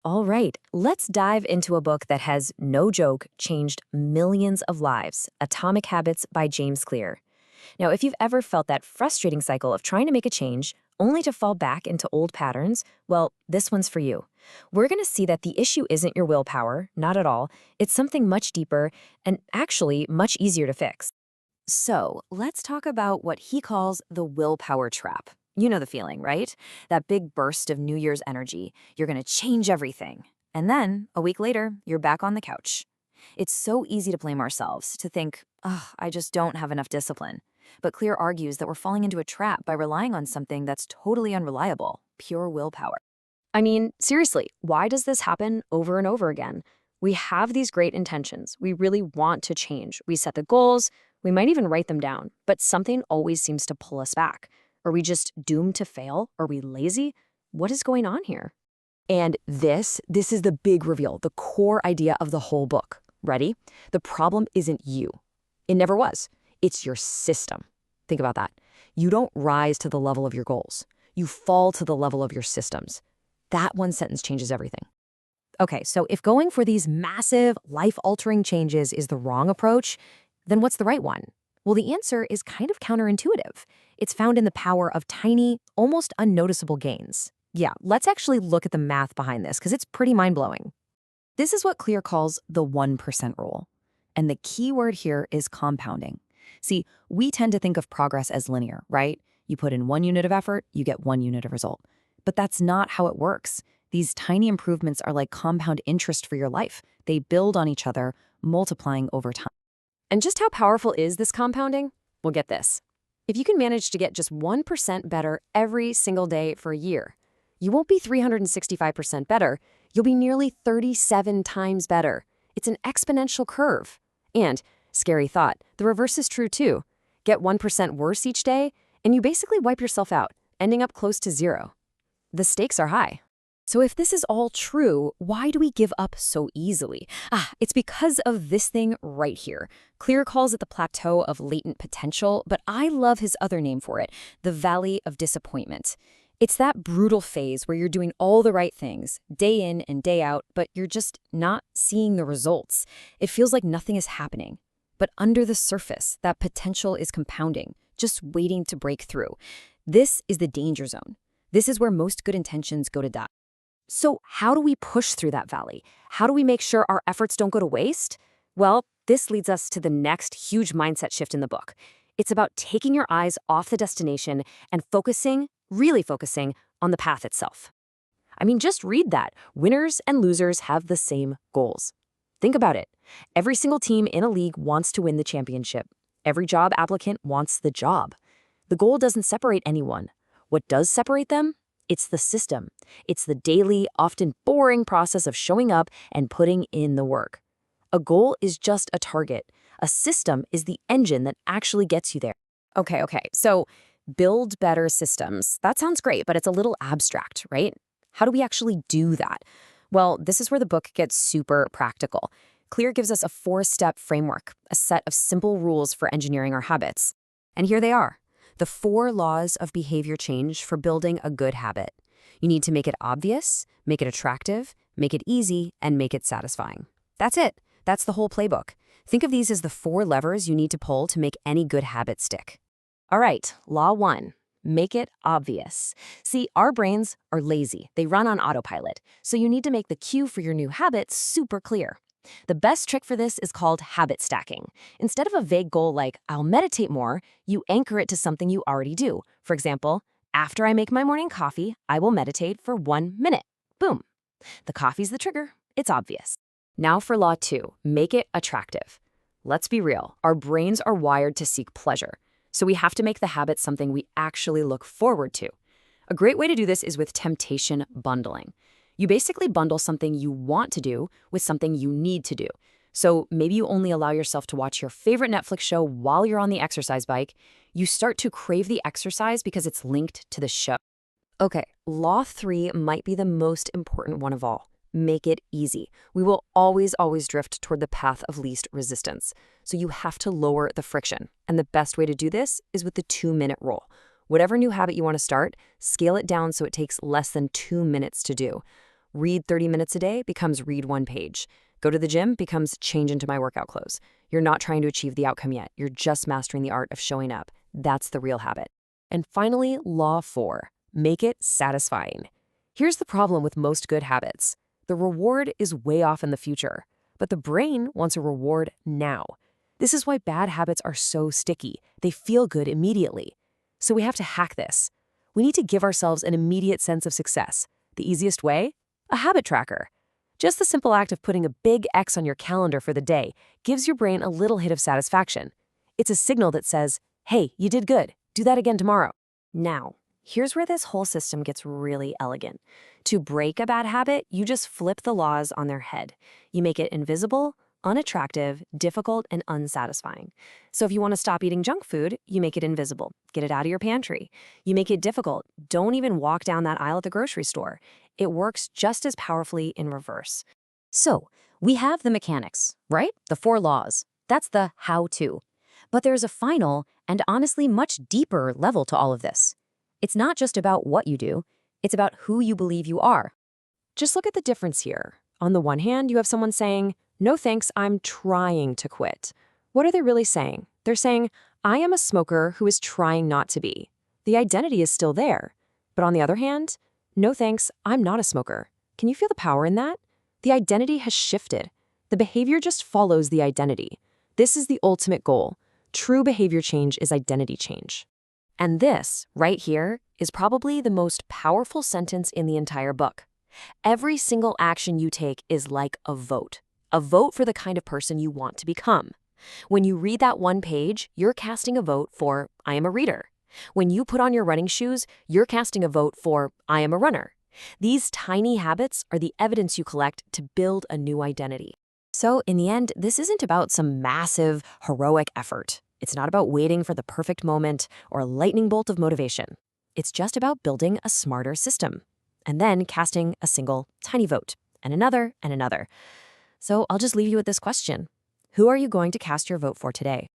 All right, let's dive into a book that has, no joke, changed millions of lives, Atomic Habits by James Clear. Now, if you've ever felt that frustrating cycle of trying to make a change only to fall back into old patterns, well, this one's for you. We're going to see that the issue isn't your willpower, not at all. It's something much deeper and actually much easier to fix. So, let's talk about what he calls the willpower trap. You know the feeling, right? That big burst of New Year's energy. You're going to change everything. And then, a week later, you're back on the couch. It's so easy to blame ourselves, to think, oh, I just don't have enough discipline. But Clear argues that we're falling into a trap by relying on something that's totally unreliable, pure willpower. I mean, seriously, why does this happen over and over again? We have these great intentions. We really want to change. We set the goals. We might even write them down, but something always seems to pull us back. Are we just doomed to fail? Are we lazy? What is going on here? And this is the big reveal, the core idea of the whole book. Ready? The problem isn't you. It never was. It's your system. Think about that. You don't rise to the level of your goals. You fall to the level of your systems. That one sentence changes everything. Okay, so if going for these massive, life-altering changes is the wrong approach, then what's the right one? Well, the answer is kind of counterintuitive. It's found in the power of tiny, almost unnoticeable gains. Yeah, let's actually look at the math behind this because it's pretty mind-blowing. This is what Clear calls the 1% rule. And the key word here is compounding. See, we tend to think of progress as linear, right? You put in 1 unit of effort, you get 1 unit of result. But that's not how it works. These tiny improvements are like compound interest for your life. They build on each other, multiplying over time. And just how powerful is this compounding? Well, get this. If you can manage to get just 1% better every single day for a year, you won't be 365% better. You'll be nearly 37 times better. It's an exponential curve. And, scary thought, the reverse is true too. Get 1% worse each day, and you basically wipe yourself out, ending up close to zero. The stakes are high. So if this is all true, why do we give up so easily? It's because of this thing right here. Clear calls it the plateau of latent potential, but I love his other name for it, the valley of disappointment. It's that brutal phase where you're doing all the right things, day in and day out, but you're just not seeing the results. It feels like nothing is happening. But under the surface, that potential is compounding, just waiting to break through. This is the danger zone. This is where most good intentions go to die. So how do we push through that valley? How do we make sure our efforts don't go to waste? Well, this leads us to the next huge mindset shift in the book. It's about taking your eyes off the destination and focusing, really focusing, on the path itself. I mean, just read that. Winners and losers have the same goals. Think about it. Every single team in a league wants to win the championship. Every job applicant wants the job. The goal doesn't separate anyone. What does separate them? It's the system. It's the daily, often boring process of showing up and putting in the work. A goal is just a target. A system is the engine that actually gets you there. Okay, so build better systems. That sounds great, but it's a little abstract, right? How do we actually do that? Well, this is where the book gets super practical. Clear gives us a 4-step framework, a set of simple rules for engineering our habits. And here they are. The 4 laws of behavior change for building a good habit. You need to make it obvious, make it attractive, make it easy, and make it satisfying. That's it. That's the whole playbook. Think of these as the 4 levers you need to pull to make any good habit stick. All right, law 1. Make it obvious. See, our brains are lazy. They run on autopilot. So you need to make the cue for your new habit super clear. The best trick for this is called habit stacking. Instead of a vague goal like, I'll meditate more, you anchor it to something you already do. For example, after I make my morning coffee, I will meditate for 1 minute. Boom. The coffee's the trigger. It's obvious. Now for law 2, make it attractive. Let's be real. Our brains are wired to seek pleasure. So we have to make the habit something we actually look forward to. A great way to do this is with temptation bundling. You basically bundle something you want to do with something you need to do. So maybe you only allow yourself to watch your favorite Netflix show while you're on the exercise bike. You start to crave the exercise because it's linked to the show. Okay, law 3 might be the most important one of all. Make it easy. We will always drift toward the path of least resistance. So you have to lower the friction. And the best way to do this is with the 2-minute rule. Whatever new habit you want to start, scale it down so it takes less than 2 minutes to do. Read 30 minutes a day becomes read one page. Go to the gym becomes change into my workout clothes. You're not trying to achieve the outcome yet. You're just mastering the art of showing up. That's the real habit. And finally, law 4, make it satisfying. Here's the problem with most good habits. The reward is way off in the future, but the brain wants a reward now. This is why bad habits are so sticky. They feel good immediately. So we have to hack this. We need to give ourselves an immediate sense of success. The easiest way? A habit tracker. Just the simple act of putting a big X on your calendar for the day gives your brain a little hit of satisfaction. It's a signal that says, hey, you did good. Do that again tomorrow. Now, here's where this whole system gets really elegant. To break a bad habit, you just flip the laws on their head. You make it invisible, unattractive, difficult, and unsatisfying. So if you want to stop eating junk food, you make it invisible. Get it out of your pantry. You make it difficult. Don't even walk down that aisle at the grocery store. It works just as powerfully in reverse. So we have the mechanics, right? The 4 laws. That's the how-to. But there's a final and honestly much deeper level to all of this. It's not just about what you do. It's about who you believe you are. Just look at the difference here. On the one hand, you have someone saying, no thanks, I'm trying to quit. What are they really saying? They're saying, I am a smoker who is trying not to be. The identity is still there. But on the other hand, no thanks, I'm not a smoker. Can you feel the power in that? The identity has shifted. The behavior just follows the identity. This is the ultimate goal. True behavior change is identity change. And this, right here, is probably the most powerful sentence in the entire book. Every single action you take is like a vote for the kind of person you want to become. When you read that one page, you're casting a vote for, I am a reader. When you put on your running shoes, you're casting a vote for, I am a runner. These tiny habits are the evidence you collect to build a new identity. So in the end, this isn't about some massive, heroic effort. It's not about waiting for the perfect moment or a lightning bolt of motivation. It's just about building a smarter system and then casting a single tiny vote and another and another. So I'll just leave you with this question. Who are you going to cast your vote for today?